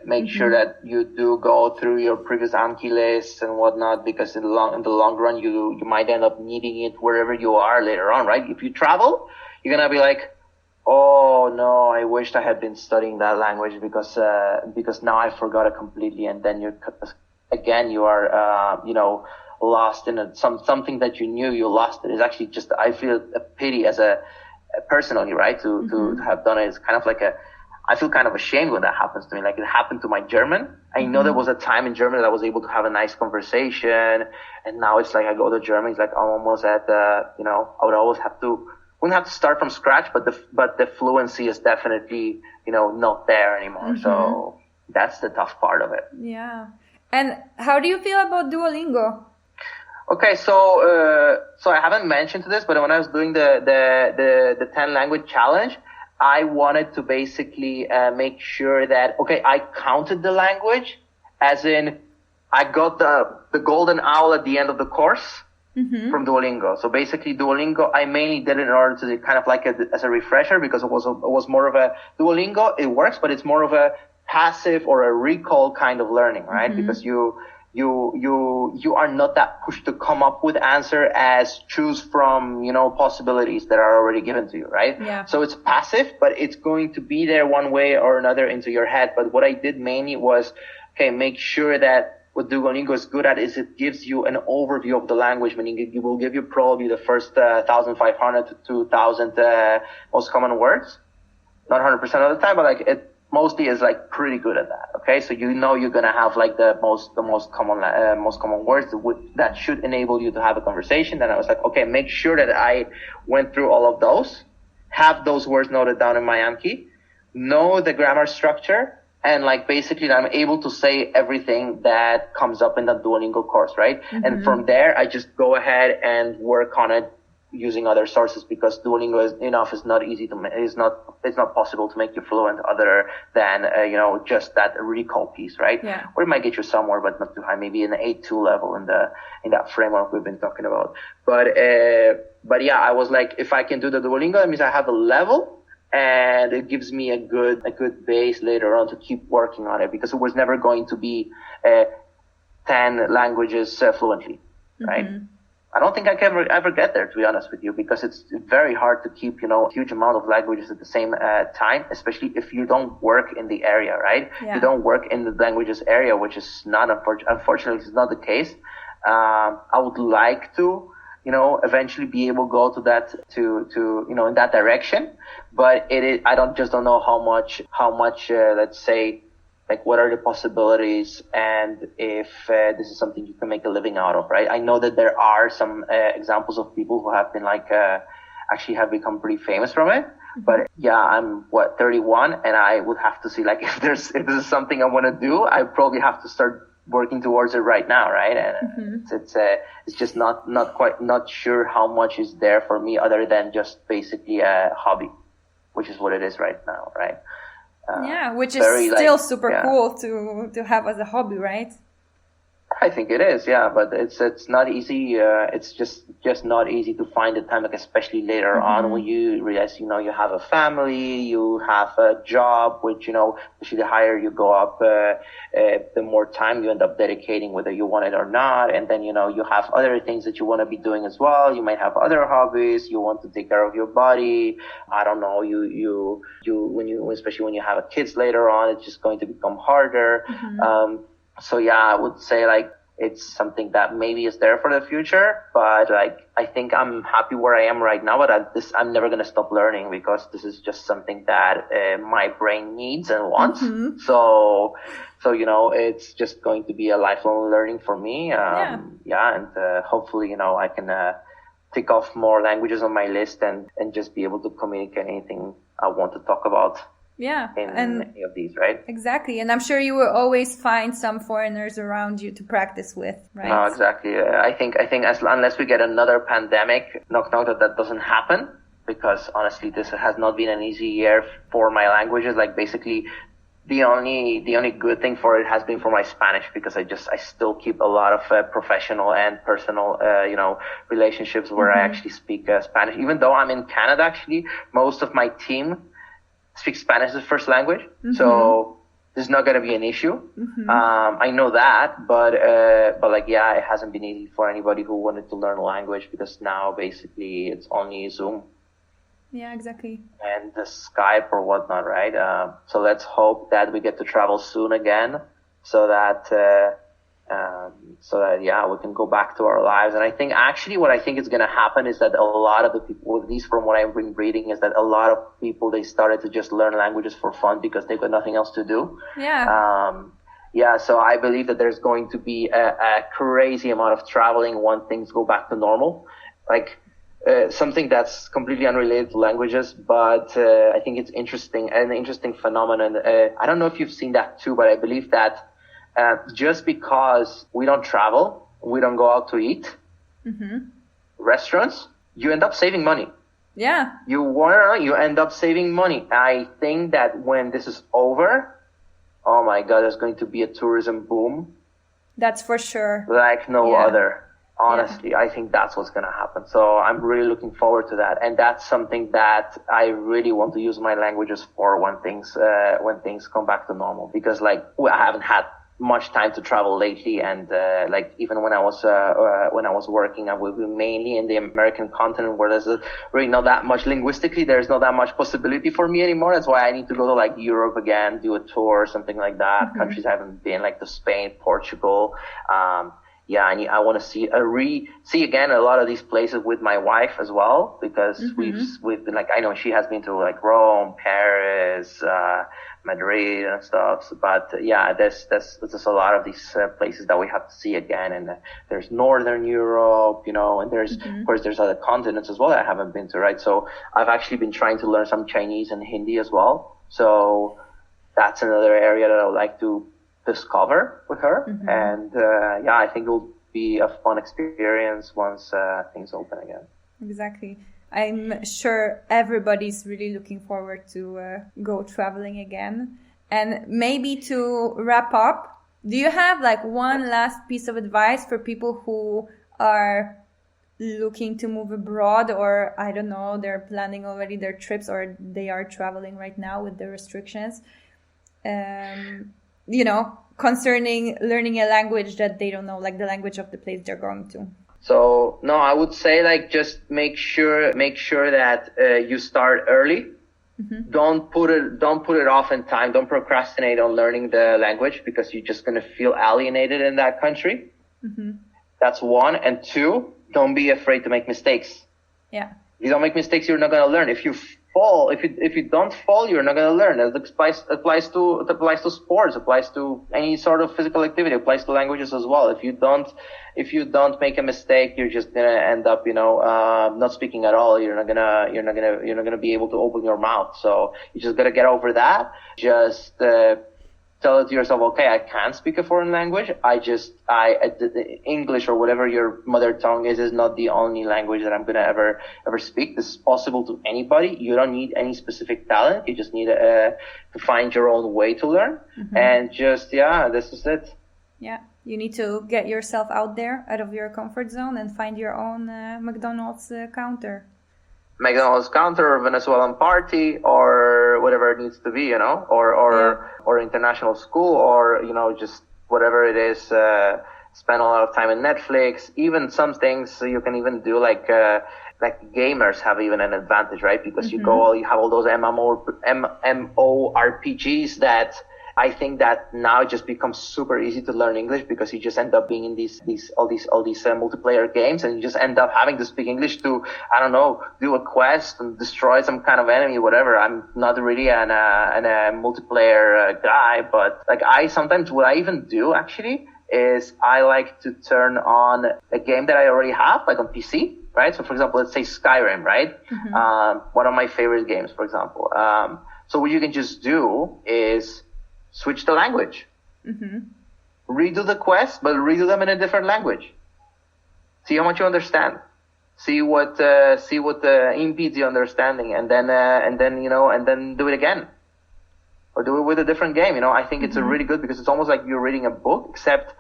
Make sure that you do go through your previous Anki lists and whatnot, because in the long run, you might end up needing it wherever you are later on, right? If you travel, you're going to be like, oh no, I wished I had been studying that language because now I forgot it completely. And then you are, lost in something that you knew you lost. It is actually just, I feel a pity personally, right? To have done it. It's kind of like I feel kind of ashamed when that happens to me. Like, it happened to my German. I know there was a time in German that I was able to have a nice conversation. And now it's like, I go to Germany, it's like I'm almost at, I wouldn't have to start from scratch, but the fluency is definitely, not there anymore. So that's the tough part of it. Yeah. And how do you feel about Duolingo? Okay, so I haven't mentioned this, but when I was doing the 10 language challenge, I wanted to basically make sure that, I counted the language, as in I got the golden owl at the end of the course from Duolingo. So basically Duolingo, I mainly did it in order to kind of like as a refresher, because it was more of a Duolingo. It works, but it's more of a passive or a recall kind of learning, right? Because you are not that pushed to come up with answer as choose from, possibilities that are already given to you, right? Yeah. So it's passive, but it's going to be there one way or another into your head. But what I did mainly was, make sure that what Duolingo is good at is it gives you an overview of the language, meaning it will give you probably the first 1,500 to 2,000 most common words. Not 100% of the time, but it mostly is pretty good at that. Okay, so you're gonna have the most common words that should enable you to have a conversation. Then I was like, make sure that I went through all of those, have those words noted down in my Anki, know the grammar structure, and basically I'm able to say everything that comes up in the Duolingo course, right? And from there, I just go ahead and work on it using other sources, because Duolingo is not easy to it's not possible to make you fluent other than just that recall piece, right? Yeah. Or it might get you somewhere, but not too high, maybe an A2 level in that framework we've been talking about. But yeah, I was like, if I can do the Duolingo, that means I have a level, and it gives me a good base later on to keep working on it, because it was never going to be 10 languages fluently, right? I don't think I can ever get there, to be honest with you, because it's very hard to keep, a huge amount of languages at the same time, especially if you don't work in the area, right? Yeah. You don't work in the languages area, which is not, unfortunately, it's not the case. I would like to, eventually be able to go to that, in that direction, but I don't know how much, let's say, what are the possibilities, and if this is something you can make a living out of, right? I know that there are some examples of people who have been actually have become pretty famous from it. But yeah, I'm 31, and I would have to see if this is something I want to do, I probably have to start working towards it right now, right? And it's just not sure how much is there for me other than just basically a hobby, which is what it is right now, right? Which is still super cool to have as a hobby, right? I think it is, yeah, but it's not easy. It's just not easy to find the time, especially later on when you realize, you have a family, you have a job, which, especially the higher you go up, the more time you end up dedicating, whether you want it or not. And then, you have other things that you want to be doing as well. You might have other hobbies. You want to take care of your body. I don't know. Especially when you have kids later on, it's just going to become harder. So yeah, I would say it's something that maybe is there for the future, but I think I'm happy where I am right now, but I'm never going to stop learning, because this is just something that my brain needs and wants. So it's just going to be a lifelong learning for me. And hopefully, I can tick off more languages on my list and just be able to communicate anything I want to talk about. Yeah, in any of these, right? Exactly, and I'm sure you will always find some foreigners around you to practice with, right? No, exactly. I think unless we get another pandemic, knock that doesn't happen, because honestly, this has not been an easy year for my languages. Basically, the only good thing for it has been for my Spanish, because I still keep a lot of professional and personal relationships where I actually speak Spanish, even though I'm in Canada. Actually, most of my team speak Spanish as first language. So there's not going to be an issue. Mm-hmm. I know that, but like, yeah, it hasn't been easy for anybody who wanted to learn a language, because now basically it's only Zoom. Yeah, exactly. And the Skype or whatnot, right? So let's hope that we get to travel soon again, so that yeah, we can go back to our lives. And I think actually what I think is going to happen is that a lot of the people, at least from what I've been reading, is that a lot of people, they started to just learn languages for fun because they've got nothing else to do. Yeah. Yeah, so I believe that there's going to be a crazy amount of traveling when things go back to normal. Like, something that's completely unrelated to languages, but I think it's an interesting phenomenon. I don't know if you've seen that too, but I believe that just because we don't travel, we don't go out to eat, restaurants, you end up saving money. Yeah. You end up saving money. I think that when this is over, oh my God, there's going to be a tourism boom. That's for sure. Like no other. Honestly, I think that's what's going to happen. So I'm really looking forward to that. And that's something that I really want to use my languages for when things come back to normal. Because like, I haven't had much time to travel lately. And, like even when I was working, I would be mainly in the American continent, where there's really not that much linguistically. There's not that much possibility for me anymore. That's why I need to go to like Europe again, do a tour, something like that. Countries I haven't been, like to Spain, Portugal, yeah, I want to see again a lot of these places with my wife as well, because we've been, like, I know she has been to like Rome, Paris, Madrid and stuff. But yeah, there's a lot of these places that we have to see again. And there's Northern Europe, and there's, of course, there's other continents as well that I haven't been to, right? So I've actually been trying to learn some Chinese and Hindi as well. So that's another area that I would like to discover with her. And yeah, I think it'll be a fun experience once things open again. Exactly. I'm sure everybody's really looking forward to go traveling again. And maybe to wrap up, do you have like one last piece of advice for people who are looking to move abroad, or I don't know, they're planning already their trips, or they are traveling right now with the restrictions? Concerning learning a language that they don't know, like the language of the place they're going to. So, no, I would say like just make sure that you start early. Don't put it off in time. Don't procrastinate on learning the language, because you're just going to feel alienated in that country. That's one. And two, don't be afraid to make mistakes. Yeah. If you don't make mistakes, you're not going to learn. If you don't fall, you're not going to learn. It applies to sports, applies to any sort of physical activity, applies to languages as well. If you don't make a mistake, you're just going to end up, not speaking at all. You're not going to be able to open your mouth. So you just got to get over that. Just, tell it to yourself, okay, I can't speak a foreign language. English or whatever your mother tongue is not the only language that I'm going to ever speak. This is possible to anybody. You don't need any specific talent. You just need to find your own way to learn. And just, this is it. Yeah. You need to get yourself out there, out of your comfort zone, and find your own McDonald's counter. McDonald's counter, or Venezuelan party, or whatever it needs to be, or international school, or, just whatever it is, spend a lot of time in Netflix. Even some things you can even do, like gamers have even an advantage, right? Because you have all those MMORPGs that I think that now it just becomes super easy to learn English, because you just end up being in all these multiplayer games, and you just end up having to speak English to, I don't know, do a quest and destroy some kind of enemy, whatever. I'm not really a multiplayer guy, but like sometimes what I even do actually is I like to turn on a game that I already have, like on PC, right? So for example, let's say Skyrim, right? One of my favorite games, for example. So what you can just do is switch the language. Redo the quest, but redo them in a different language. See how much you understand. See what impedes your understanding, and then do it again, or do it with a different game. I think it's a really good, because it's almost like you're reading a book, except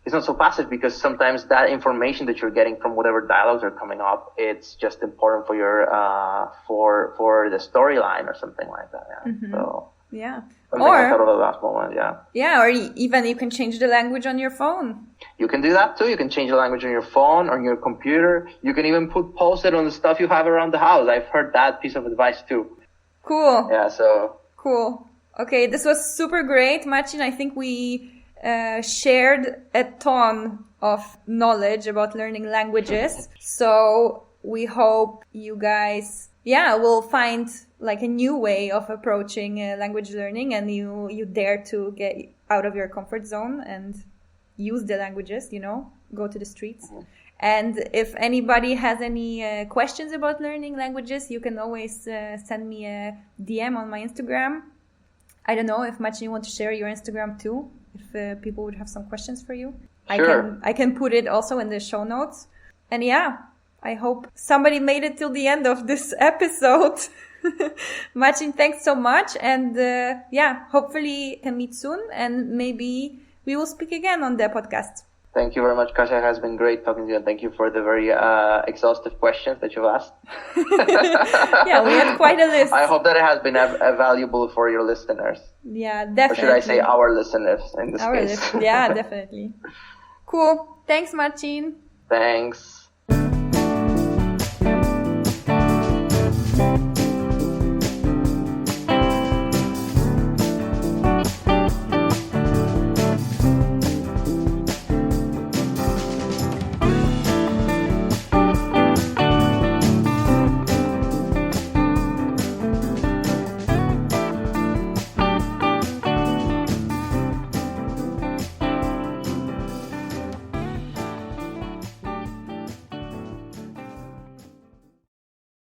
it's not so passive, because sometimes that information that you're getting from whatever dialogues are coming up, it's just important for your for the storyline or something like that. Yeah. So Yeah. Something I thought of the last moment, yeah. Yeah, or even you can change the language on your phone. You can do that too. You can change the language on your phone, on your computer. You can even post it on the stuff you have around the house. I've heard that piece of advice too. Cool. Yeah, so. Cool. Okay, this was super great, Marcin. I think we shared a ton of knowledge about learning languages. So we hope you guys, will find like a new way of approaching language learning, and you dare to get out of your comfort zone and use the languages, go to the streets. Mm-hmm. And if anybody has any questions about learning languages, you can always send me a DM on my Instagram. I don't know if Marcin, you want to share your Instagram too, if people would have some questions for you. Sure. I can put it also in the show notes. And I hope somebody made it till the end of this episode. Marcin, thanks so much. And hopefully we can meet soon, and maybe we will speak again on the podcast. Thank you very much, Kasia. It has been great talking to you, and thank you for the very exhaustive questions that you've asked. Yeah, we had quite a list. I hope that it has been valuable for your listeners. Yeah, definitely. Or should I say our listeners in this case? Yeah, definitely. Cool. Thanks, Marcin. Thanks.